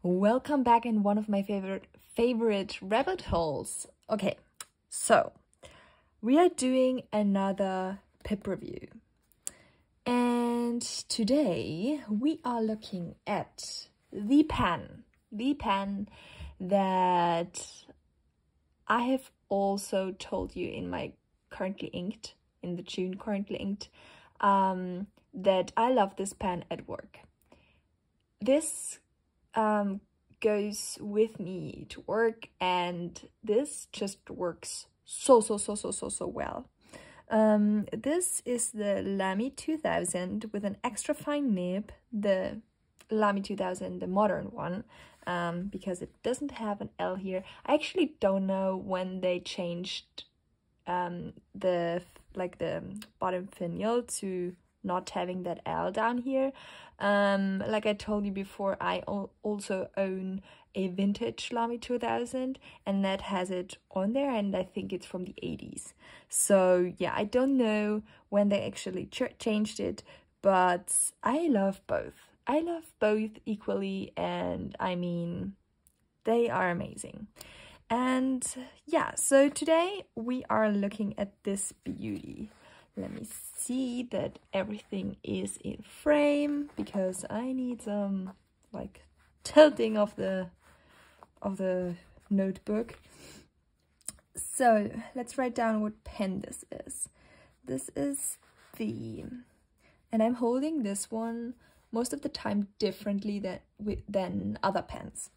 Welcome back in one of my favorite rabbit holes. Okay, so we are doing another PIP review. And today we are looking at the pen that I have also told you in my in the June currently inked, that I love this pen at work. This goes with me to work, and this just works so well. This is the Lamy 2000 with an extra fine nib, the Lamy 2000, the modern one, because it doesn't have an L here. I actually don't know when they changed the bottom finial to not having that L down here. Like I told you before, I also own a vintage Lamy 2000, and that has it on there, and I think it's from the 80s. So yeah, I don't know when they actually changed it, but I love both. I love both equally, and I mean, they are amazing. And yeah, so today we are looking at this beauty. Let me see that everything is in frame, because I need some like tilting of the notebook. So let's write down what pen this is. This is and I'm holding this one most of the time differently than other pens.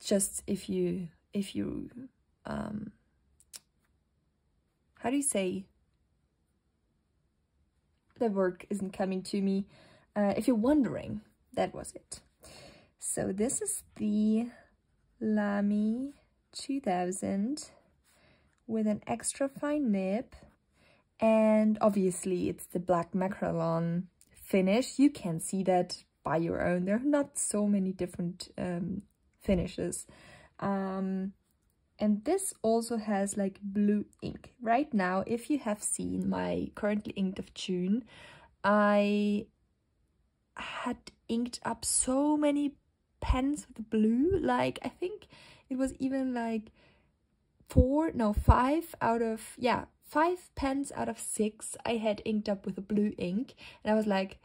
Just if you how do you say? The word isn't coming to me. If you're wondering, that was it. So this is the Lamy 2000 with an extra fine nib, and obviously it's the black macaron finish. You can see that by your own. There are not so many different finishes. And this also has like blue ink. Right now, if you have seen my currently inked of June, I had inked up so many pens with blue. Like, I think it was even like 5 pens out of 6 I had inked up with a blue ink. And I was like,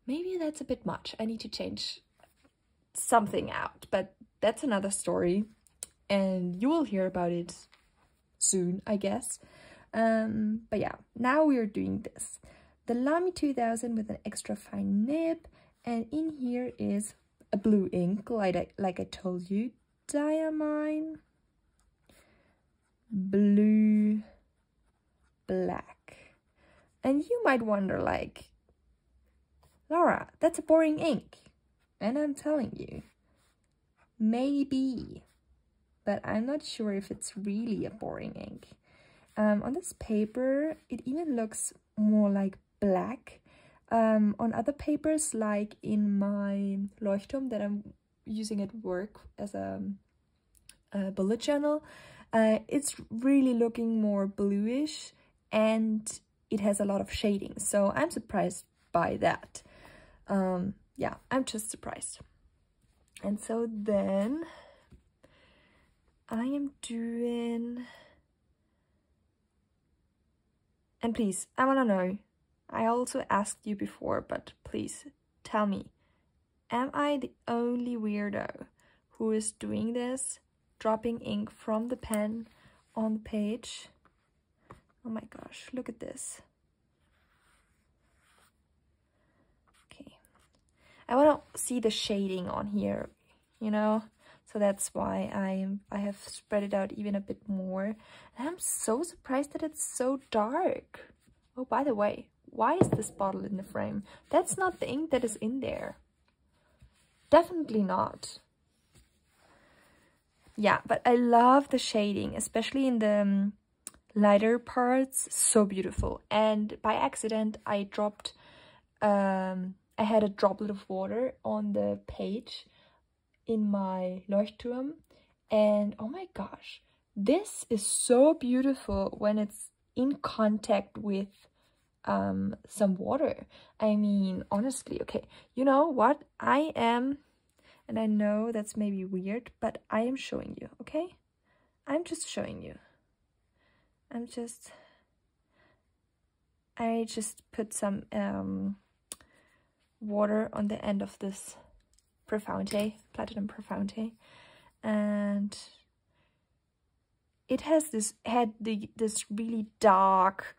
maybe that's a bit much. I need to change something out. But that's another story, and you will hear about it soon, I guess. But yeah, now we are doing this. The Lamy 2000 with an extra fine nib, and in here is a blue ink, like I told you. Diamine, blue, black. And you might wonder, like, Laura, that's a boring ink. And I'm telling you, maybe. But I'm not sure if it's really a boring ink. On this paper, it even looks more like black. On other papers, like in my Leuchtturm that I'm using at work as a bullet journal, it's really looking more bluish, and it has a lot of shading. So I'm surprised by that. Yeah, I'm just surprised. And so then I am doing, and please, I want to know, I also asked you before, but please tell me, am I the only weirdo who is doing this, dropping ink from the pen on the page? Oh my gosh, look at this. Okay, I want to see the shading on here, you know? So that's why I have spread it out even a bit more. And I'm so surprised that it's so dark. Oh, by the way, why is this bottle in the frame? That's not the ink that is in there. Definitely not. Yeah, but I love the shading, especially in the lighter parts. So beautiful. And by accident, I dropped, I had a droplet of water on the page in my Leuchtturm, and oh my gosh, this is so beautiful when it's in contact with some water. I mean, honestly, okay, you know what, I am And I know that's maybe weird, but I am showing you, okay? I'm just showing you. I just put some water on the end of this Profoundé, Platinum Profoundé, and it has this really dark,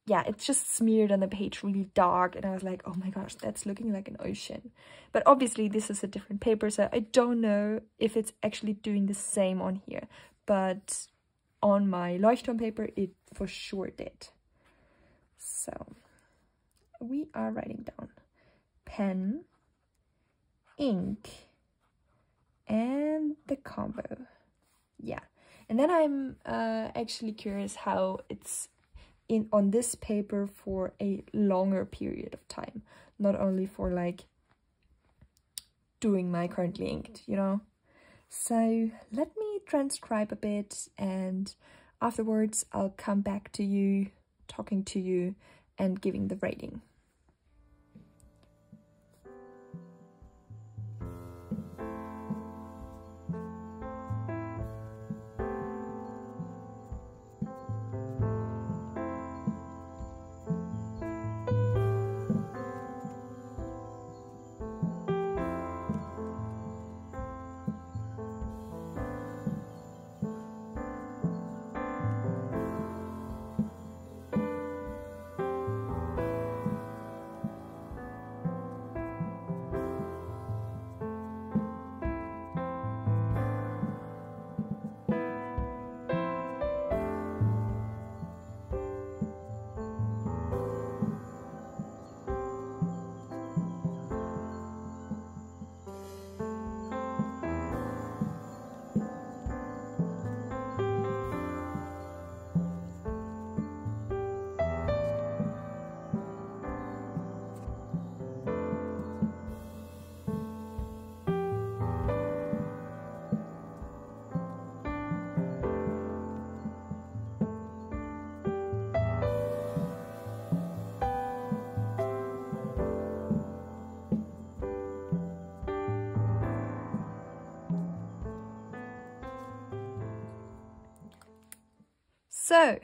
yeah, it's just smeared on the page really dark, and I was like, oh my gosh, that's looking like an ocean. But obviously this is a different paper, so I don't know if it's actually doing the same on here, but on my Leuchtturm paper it for sure did. So we are writing down pen, ink, and the combo. Yeah, and then I'm actually curious how it's on this paper for a longer period of time, not only for like doing my currently inked, you know. So let me transcribe a bit, and afterwards I'll come back to you, talking to you and giving the rating. So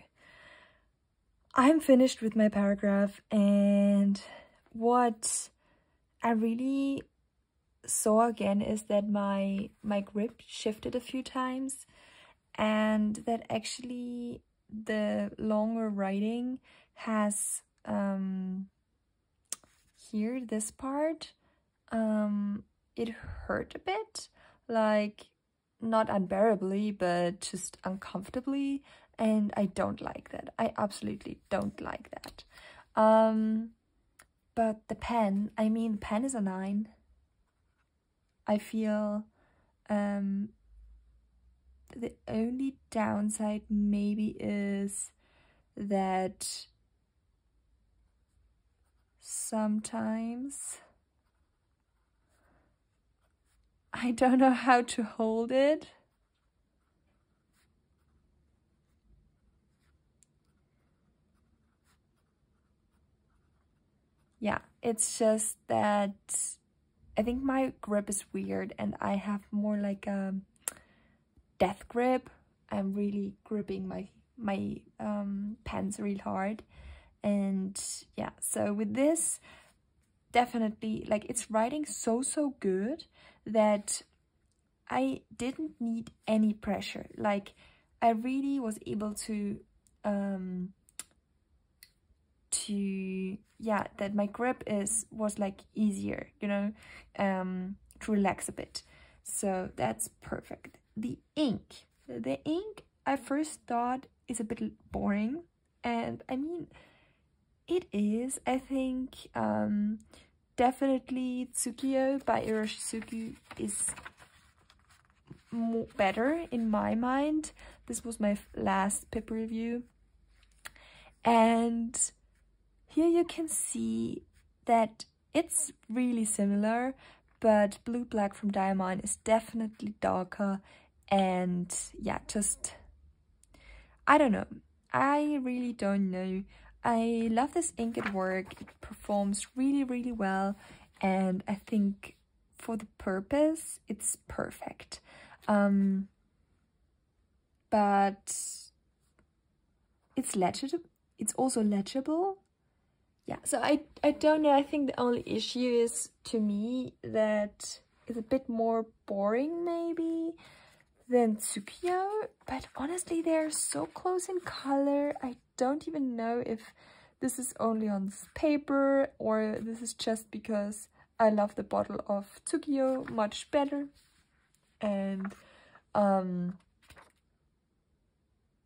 I'm finished with my paragraph, and what I really saw again is that my grip shifted a few times, and that actually the longer writing has here, this part, it hurt a bit, like not unbearably, but just uncomfortably, and I don't like that. I absolutely don't like that. But the pen, I mean, the pen is a 9. I feel the only downside maybe is that sometimes I don't know how to hold it. Yeah, it's just that I think my grip is weird, and I have more like a death grip. I'm really gripping my pens really hard, and yeah, so with this, definitely, like, it's writing so good that I didn't need any pressure. Like, I really was able to yeah, that my grip was like easier, you know, to relax a bit. So that's perfect. The ink I first thought is a bit boring, and I mean, it is. I think definitely Tsukio by Iroshizuku is better in my mind. This was my last PIP review, and here you can see that it's really similar, but Blue Black from Diamine is definitely darker, and yeah, just, I don't know. I really don't know. I love this ink at work. It performs really well, and I think for the purpose, it's perfect. But it's legible. It's also legible. Yeah, so I don't know. I think the only issue is, to me, that it's a bit more boring maybe than Tsukio. But honestly, they're so close in color. I don't even know if this is only on this paper or this is just because I love the bottle of Tsukio much better. And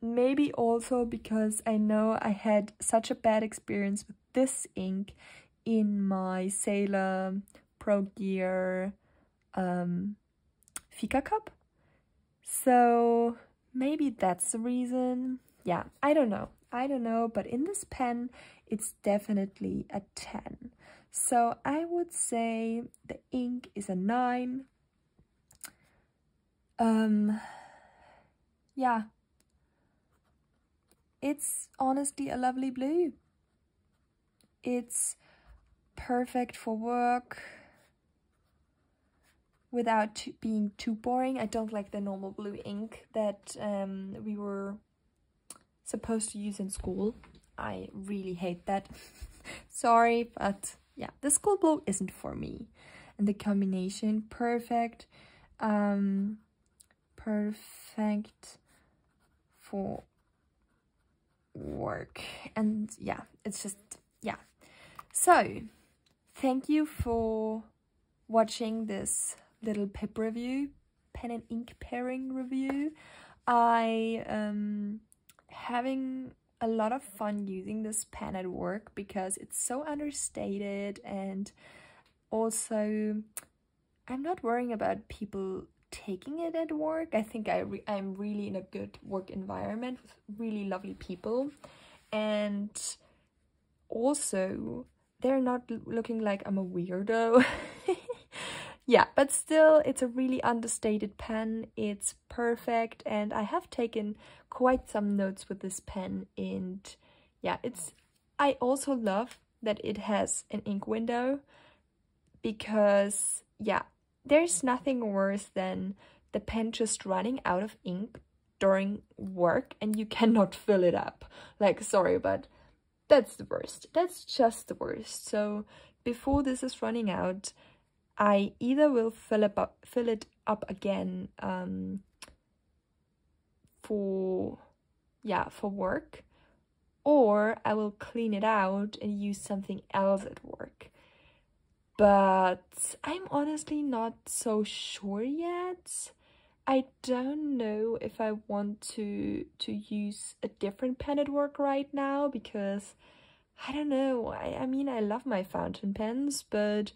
maybe also because I know I had such a bad experience with this ink in my Sailor Pro Gear Fika Cup. So maybe that's the reason. Yeah, I don't know, but in this pen it's definitely a 10. So I would say the ink is a 9. Yeah, it's honestly a lovely blue. It's perfect for work without being too boring. I don't like the normal blue ink that we were supposed to use in school. I really hate that. Sorry, but yeah, the school blue isn't for me. And the combination, perfect. Perfect for work. And yeah, it's just, yeah. So, thank you for watching this little PIP review, pen and ink pairing review. I having a lot of fun using this pen at work because it's so understated, and also I'm not worrying about people taking it at work. I think I'm really in a good work environment with really lovely people, and also they're not looking like I'm a weirdo. Yeah, but still, it's a really understated pen. It's perfect, and I have taken quite some notes with this pen, and yeah, I also love that it has an ink window, because yeah, there's nothing worse than the pen just running out of ink during work and you cannot fill it up. Like, sorry, but that's the worst. That's just the worst. So before this is running out, I either will fill it up again for work, or I will clean it out and use something else at work. But I'm honestly not so sure yet. I don't know if I want to use a different pen at work right now, because I don't know. I mean, I love my fountain pens, but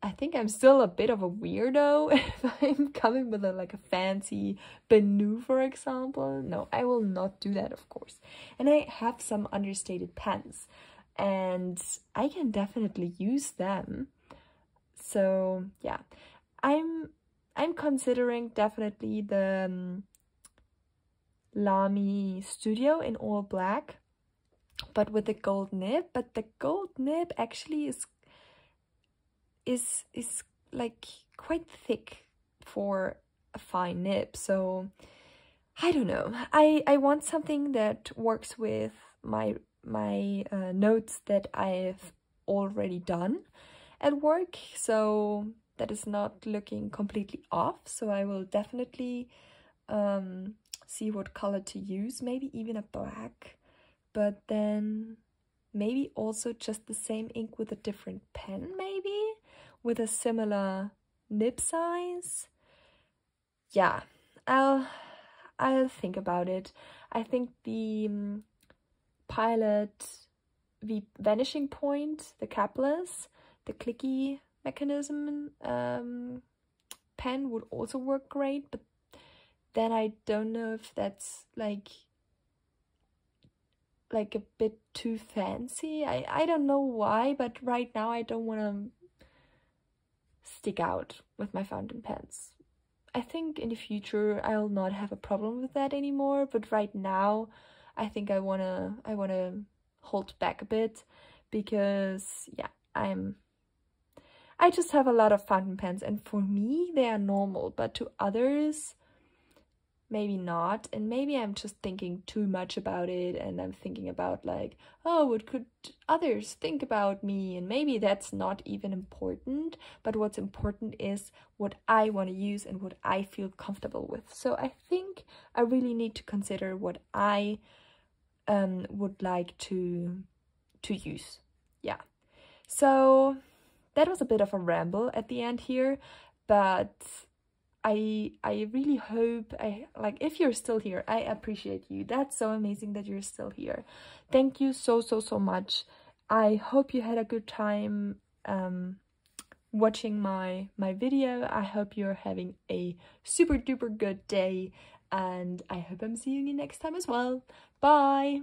I think I'm still a bit of a weirdo if I'm coming with a fancy Benu, for example. No, I will not do that, of course. And I have some understated pens, and I can definitely use them. So yeah, I'm considering definitely the Lamy Studio in all black, but with the gold nib. But the gold nib actually is like quite thick for a fine nib, so I don't know. I want something that works with my notes that I've already done at work, so that is not looking completely off. So I will definitely see what color to use, maybe even a black, but then maybe also just the same ink with a different pen, maybe with a similar nib size. Yeah, I'll think about it. I think the Pilot Vanishing Point, the capless, the clicky mechanism pen would also work great, but then I don't know if that's like a bit too fancy. I don't know why, but right now I don't want to stick out with my fountain pens. I think in the future I'll not have a problem with that anymore, but right now I think I wanna hold back a bit, because yeah, I'm I just have a lot of fountain pens, and for me they are normal, but to others maybe not. And maybe I'm just thinking too much about it, and I'm thinking about like, oh, what could others think about me? And maybe that's not even important, but what's important is what I want to use and what I feel comfortable with. So I think I really need to consider what I would like to use. Yeah. So that was a bit of a ramble at the end here, but I really hope, if you're still here, I appreciate you. That's so amazing that you're still here. Thank you so much. I hope you had a good time watching my video. I hope you're having a super duper good day, and I hope I'm seeing you next time as well. Bye.